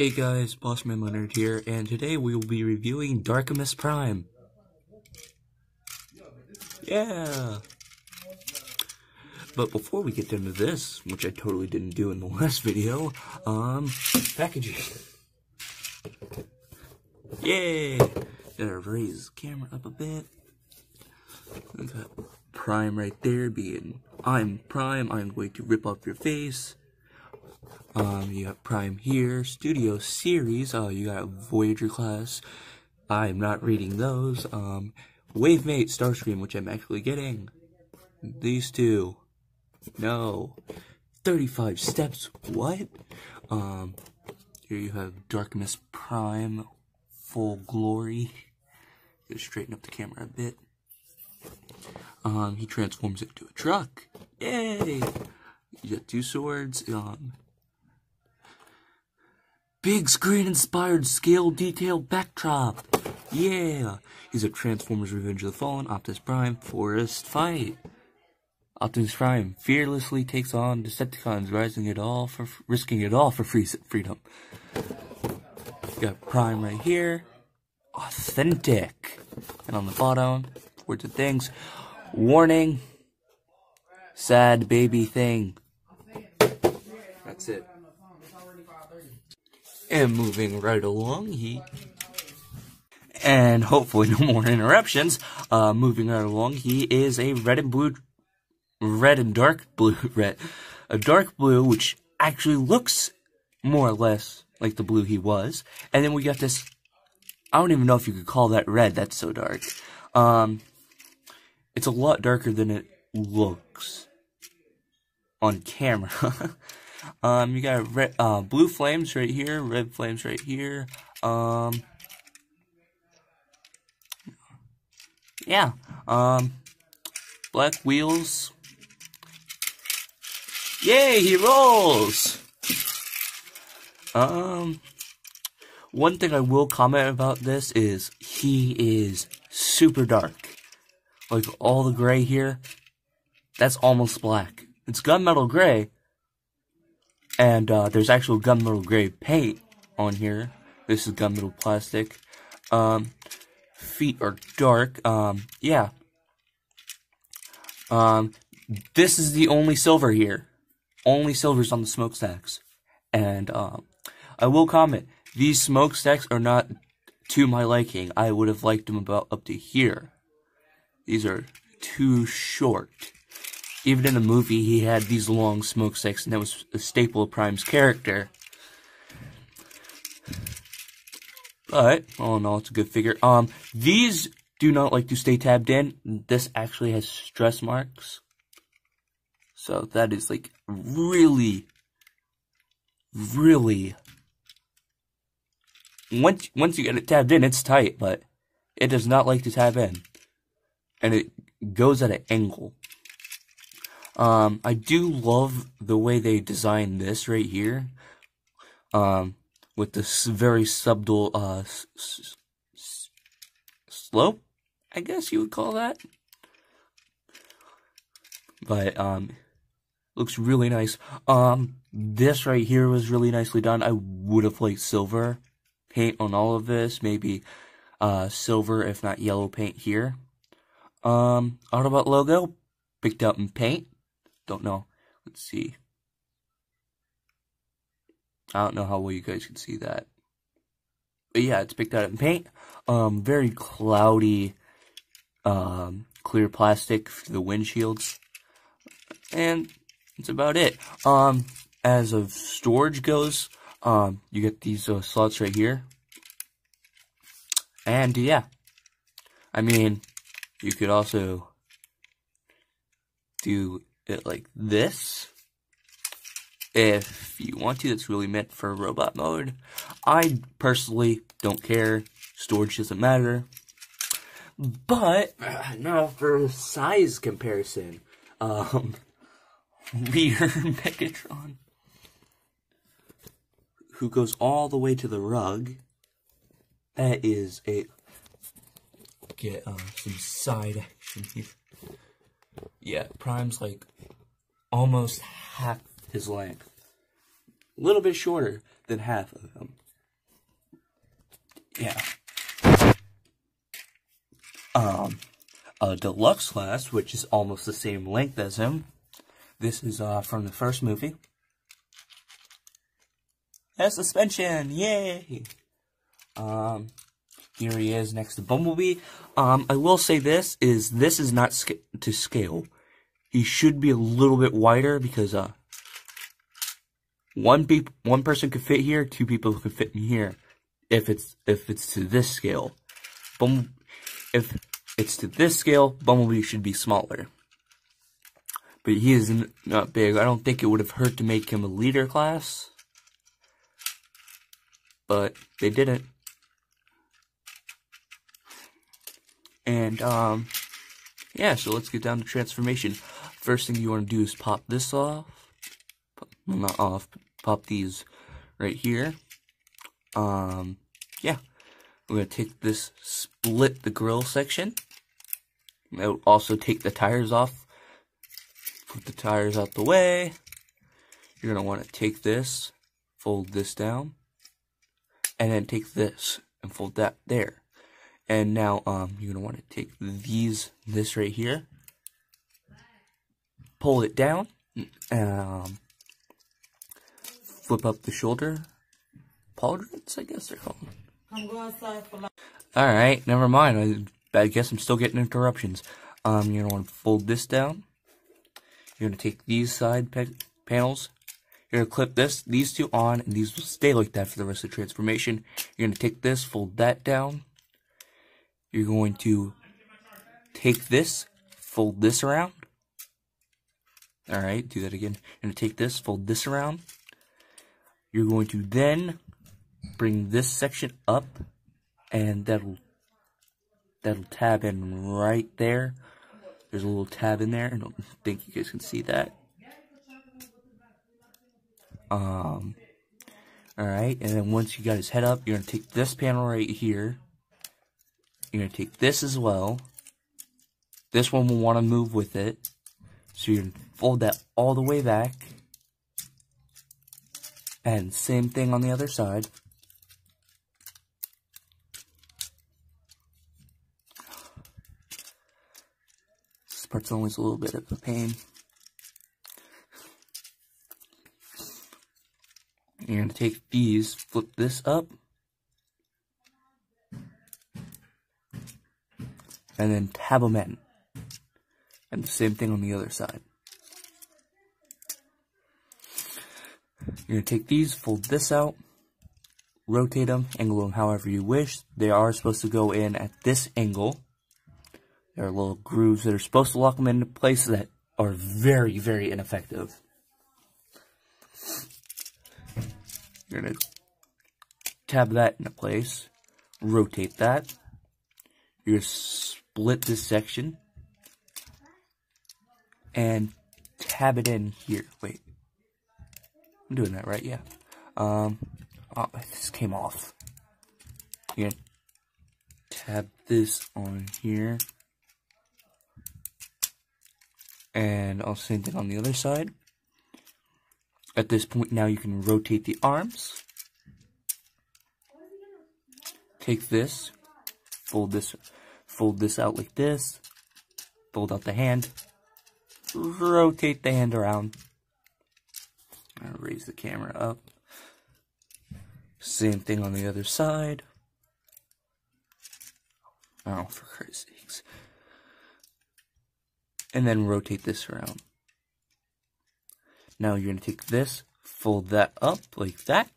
Hey guys, Bossman Leonard here, and today we will be reviewing Darkimus Prime. Yeah! But before we get into this, which I totally didn't do in the last video, packaging. Yay! Gotta raise the camera up a bit. We got Prime right there being, I'm Prime, I'm going to rip off your face. You got Prime here, Studio Series, you got Voyager class, I'm not reading those, Wavemate, Starscream, which I'm actually getting, these two, no, 35 steps, what? Here you have Darkimus Prime, full glory, gotta straighten up the camera a bit, he transforms into a truck, yay! You got two swords, big screen inspired scale detail backdrop. Yeah. He's a Transformers Revenge of the Fallen, Optimus Prime, forest fight. Optimus Prime fearlessly takes on Decepticons, risking it all for freedom. Got Prime right here. Authentic. And on the bottom, words of things. Warning. Sad baby thing. That's it. And moving right along, and hopefully no more interruptions, moving right along, he is a a dark blue, which actually looks more or less like the blue he was. And then we got this, I don't even know if you could call that red, that's so dark. It's a lot darker than it looks on camera. You got red, blue flames right here, red flames right here, yeah, black wheels, yay, he rolls! One thing I will comment about this is, he is super dark, like all the gray here, that's almost black, it's gunmetal gray, and there's actual gunmetal gray paint on here. This is gunmetal plastic. Feet are dark. Yeah. This is the only silver here. Only silver's on the smokestacks. And I will comment, these smokestacks are not to my liking. I would have liked them about up to here. These are too short. Even in the movie, he had these long smokestacks, and that was a staple of Prime's character. But, all in all, it's a good figure. These do not like to stay tabbed in. This actually has stress marks. So, that is, like, really... Once you get it tabbed in, it's tight, but it does not like to tab in. And it goes at an angle. I do love the way they designed this right here, with this very subtle, slope, I guess you would call that, but, looks really nice. This right here was really nicely done. I would have liked silver paint on all of this, maybe, silver, if not yellow paint here. Autobot logo, picked out in paint. Don't know. Let's see. I don't know how well you guys can see that. But yeah, it's picked out in paint. Very cloudy, clear plastic for the windshields. And that's about it. As of storage goes, you get these slots right here. And yeah. I mean, you could also do it like this if you want to. It's really meant for robot mode. I personally don't care, storage doesn't matter, but now for size comparison, rear Megatron, who goes all the way to the rug. That is a get some side action here. Yeah, Prime's like almost half his length. A little bit shorter than half of him. yeah. A deluxe class, which is almost the same length as him. This is from the first movie. Has suspension, yay! Here he is next to Bumblebee. I will say this is not to scale. He should be a little bit wider because one person could fit here, 2 people could fit in here. If it's to this scale, if it's to this scale, Bumblebee should be smaller. But he is not big. I don't think it would have hurt to make him a leader class. But they didn't. And, yeah, so let's get down to transformation. First thing you want to do is pop this off. Well, not off, pop these right here. Yeah. We're going to take this, split the grill section. I'll also take the tires off. Put the tires out the way. You're going to want to take this, fold this down, and then take this and fold that there. And now, you're going to want to take this right here, pull it down, flip up the shoulder pauldrons, I guess they're called. Alright, never mind. I guess I'm still getting interruptions. You're going to want to fold this down. You're going to take these side panels. You're going to clip these 2 on, and these will stay like that for the rest of the transformation. You're going to take this, fold that down. You're going to take this, fold this around. Alright, do that again. You're going to take this, fold this around. You're going to then bring this section up, and that'll tab in right there. There's a little tab in there. I don't think you guys can see that. Alright, and then once you got his head up, you're going to take this panel right here. You're going to take this as well. This one will want to move with it. So you're going to fold that all the way back. And same thing on the other side. This part's always a little bit of a pain. You're going to take these, flip this up, and then tab them in. And the same thing on the other side. You're going to take these, fold this out, rotate them, angle them however you wish. They are supposed to go in at this angle. There are little grooves that are supposed to lock them into place that are very, very ineffective. You're going to tab that into place, rotate that. You're going to split this section and tab it in here. Wait, I'm doing that right, yeah. Oh, this came off. You're going to tab this on here. And I'll same thing on the other side. At this point now you can rotate the arms. Take this, fold this out like this, fold out the hand, rotate the hand around. I'll raise the camera up. Same thing on the other side. Oh, for Christ's sakes. And then rotate this around. Now you're going to take this, fold that up like that.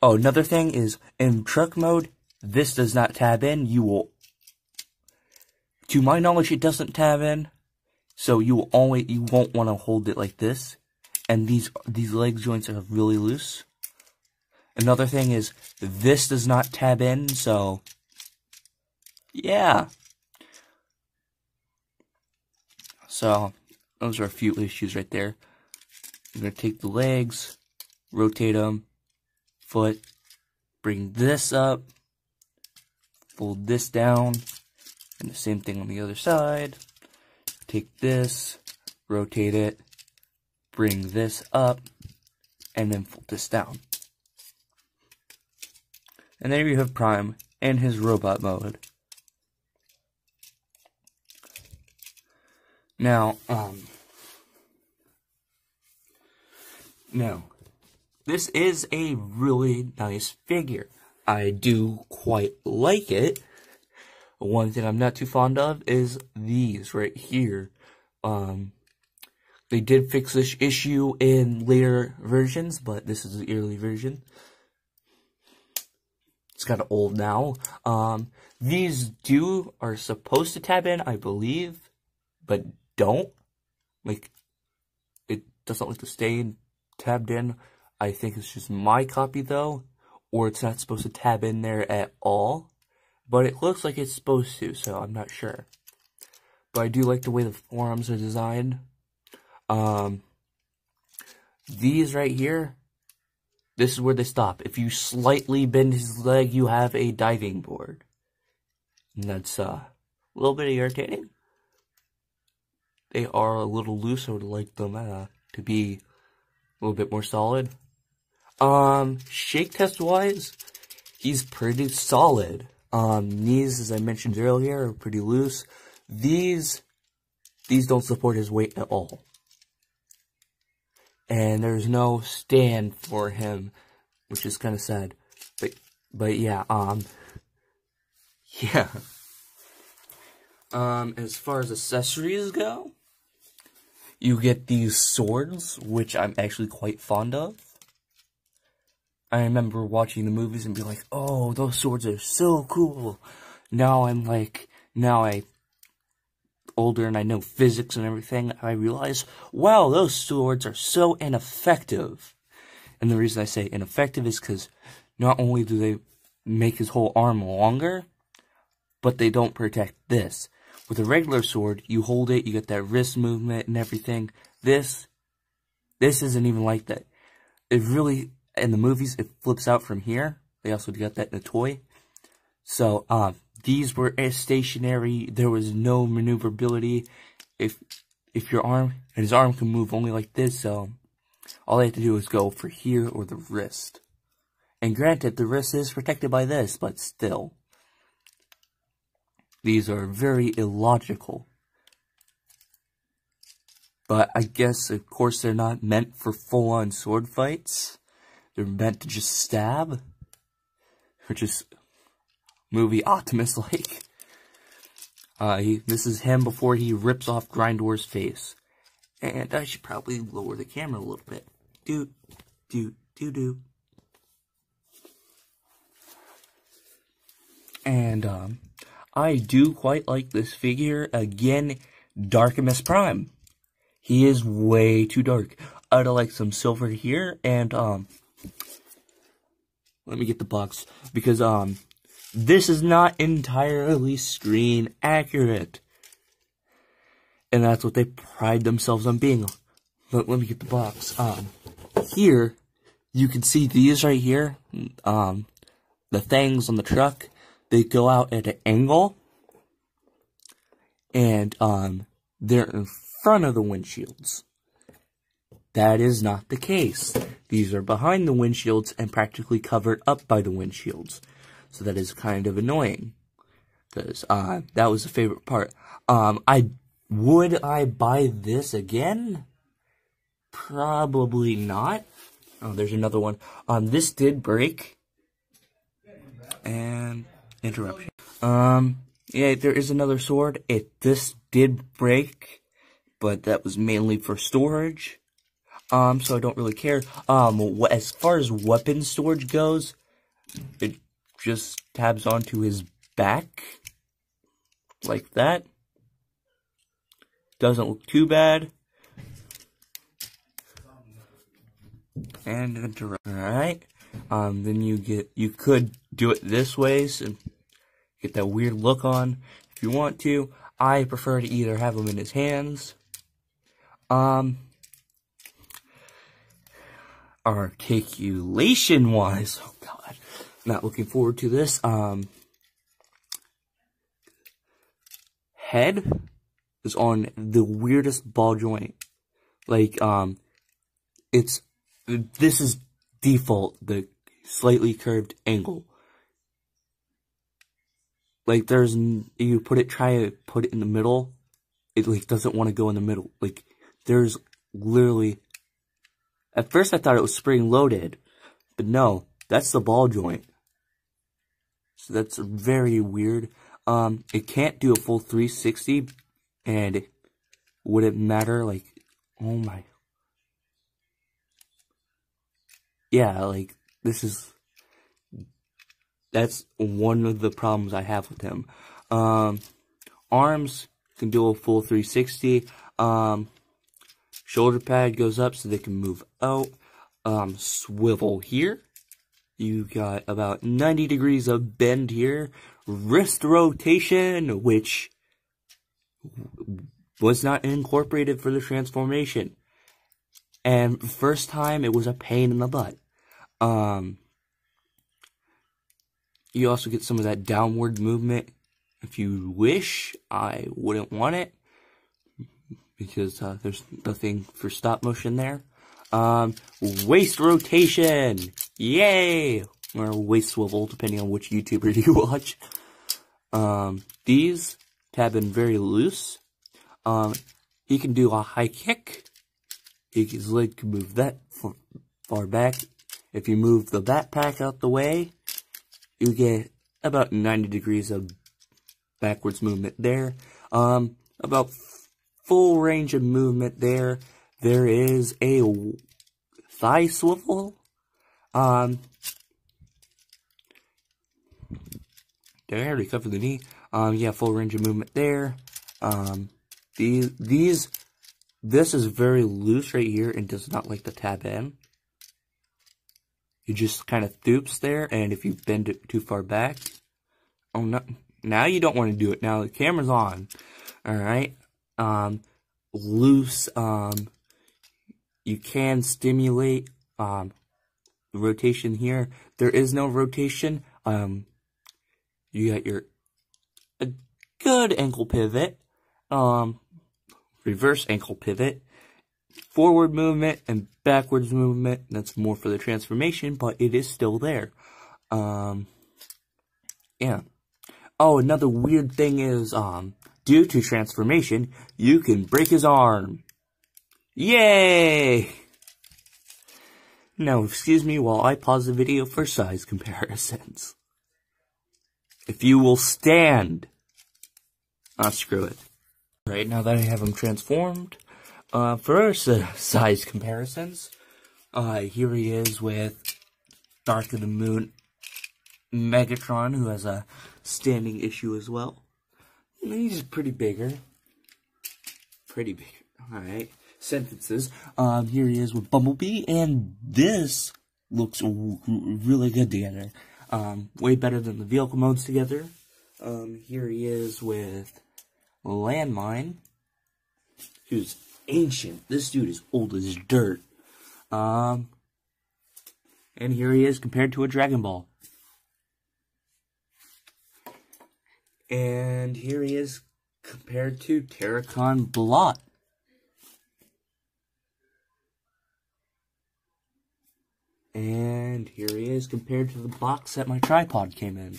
Oh, another thing is, in truck mode, this does not tab in. To my knowledge, it doesn't tab in. So you won't want to hold it like this. And these leg joints are really loose. Another thing is, this does not tab in, so yeah. So, those are a few issues right there. You're going to take the legs, rotate them, foot, bring this up, fold this down, and the same thing on the other side. Take this, rotate it, bring this up, and then fold this down. And there you have Prime in his robot mode. Now, this is a really nice figure. I do quite like it. One thing I'm not too fond of is these right here. They did fix this issue in later versions, but this is the early version. It's kind of old now. These are supposed to tab in, I believe, but don't. Like, it doesn't like to stay tabbed in. I think it's just my copy though, or it's not supposed to tab in there at all. But it looks like it's supposed to, so I'm not sure. But I do like the way the forearms are designed. These right here, this is where they stop. If you slightly bend his leg, you have a diving board. And that's a little bit irritating. They are a little loose. I would like them to be a little bit more solid. Shake test wise, he's pretty solid. Knees, as I mentioned earlier, are pretty loose. These don't support his weight at all. And there's no stand for him, which is kind of sad. But yeah, yeah. As far as accessories go, you get these swords, which I'm actually quite fond of. I remember watching the movies and being like, oh, those swords are so cool. Now I'm older and I know physics and everything. I realize, wow, those swords are so ineffective. And the reason I say ineffective is because not only do they make his whole arm longer, but they don't protect this. With a regular sword, you hold it, you get that wrist movement and everything. This isn't even like that. It really, in the movies, it flips out from here. They also got that in the toy. So, these were stationary. There was no maneuverability. If his arm can move only like this, so all they have to do is go for here or the wrist. And granted, the wrist is protected by this, but still. These are very illogical. But I guess, of course, they're not meant for full-on sword fights. They're meant to just stab. Or just movie Optimus-like. This is him before he rips off Grindor's face. And I should probably lower the camera a little bit. Do. And, I do quite like this figure. Again, Darkimus Prime. He is way too dark. I'd like some silver here, and, let me get the box, because, this is not entirely screen accurate. And that's what they pride themselves on being. But let me get the box. Here, you can see these right here, the things on the truck, they go out at an angle, and, they're in front of the windshields. That is not the case. These are behind the windshields and practically covered up by the windshields. So that is kind of annoying. Because, that was the favorite part. Would I buy this again? Probably not. Oh, there's another one. This did break. And interruption. Yeah, there is another sword. This did break, but that was mainly for storage. So I don't really care. As far as weapon storage goes, it just tabs onto his back, like that. Doesn't look too bad. And interrupt. Alright. Then you could do it this way, so get that weird look on if you want to. I prefer to either have him in his hands. Articulation-wise, oh god, not looking forward to this. Head is on the weirdest ball joint. Like, this is default, the slightly curved angle. like you try to put it in the middle, it like doesn't want to go in the middle. Like there's literally, at first I thought it was spring loaded, but no, that's the ball joint. So that's very weird. It can't do a full 360, and would it matter? Like, oh my. Yeah, like, that's one of the problems I have with him. Arms can do a full 360. Shoulder pad goes up so they can move out. Swivel here. You got about 90 degrees of bend here. Wrist rotation, which was not incorporated for the transformation. And first time, it was a pain in the butt. You also get some of that downward movement. If you wish, I wouldn't want it, because there's nothing for stop motion there. Waist rotation! Yay! Or waist swivel, depending on which YouTuber you watch. These have been very loose. He can do a high kick. His leg can move that far back. If you move the backpack out the way, you get about 90 degrees of backwards movement there. About full range of movement there. There is a thigh swivel. Did I already cover the knee? Yeah, full range of movement there. This is very loose right here and does not like to tap in. You just kind of thoops there, and if you bend it too far back, oh no, now you don't want to do it. Now the camera's on. Alright. Loose, you can stimulate, the rotation here. There is no rotation. You got a good ankle pivot, reverse ankle pivot, forward movement, and backwards movement. That's more for the transformation, but it is still there. Yeah. Oh, another weird thing is, due to transformation, you can break his arm. Yay! Now, excuse me while I pause the video for size comparisons. If you will stand. Screw it. Right, now that I have him transformed, for our size comparisons, here he is with Dark of the Moon Megatron, who has a standing issue as well. And he's pretty bigger. Pretty big. Alright. Sentences. Here he is with Bumblebee, and this looks really good together. Way better than the vehicle modes together. Here he is with Landmine, who's ancient. This dude is old as dirt. And here he is compared to a Dragon Ball. And here he is compared to Terracon Blot. And here he is compared to the box that my tripod came in.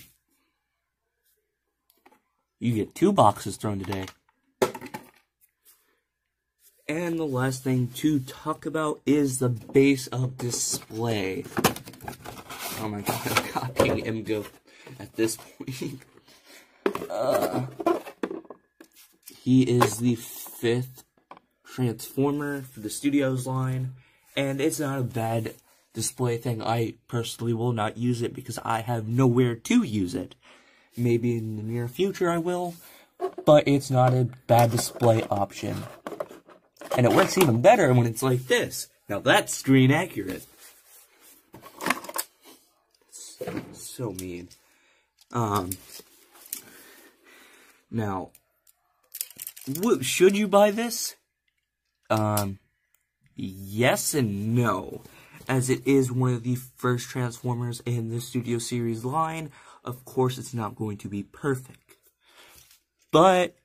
You get 2 boxes thrown today. And the last thing to talk about is the base of display. Oh my god, I'm copying MGO at this point. He is the 5th Transformer for the Studios line, and it's not a bad display thing. I personally will not use it because I have nowhere to use it. Maybe in the near future I will, but it's not a bad display option. And it works even better when it's like this. Now that's screen accurate. So mean. Now, should you buy this? Yes and no. As it is one of the first Transformers in the Studio Series line, of course it's not going to be perfect. But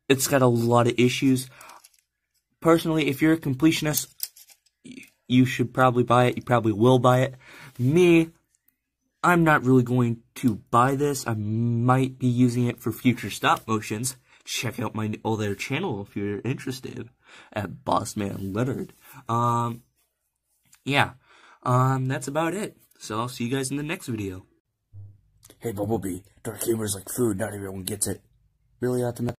it's got a lot of issues. Personally, if you're a completionist, you should probably buy it. You probably will buy it. Me, I'm not really going to buy this. I might be using it for future stop motions. Check out my other channel if you're interested at Bossman Leonard. Yeah. That's about it. So I'll see you guys in the next video. Hey Bumblebee, dark humor is like food, not everyone gets it. Really optimistic.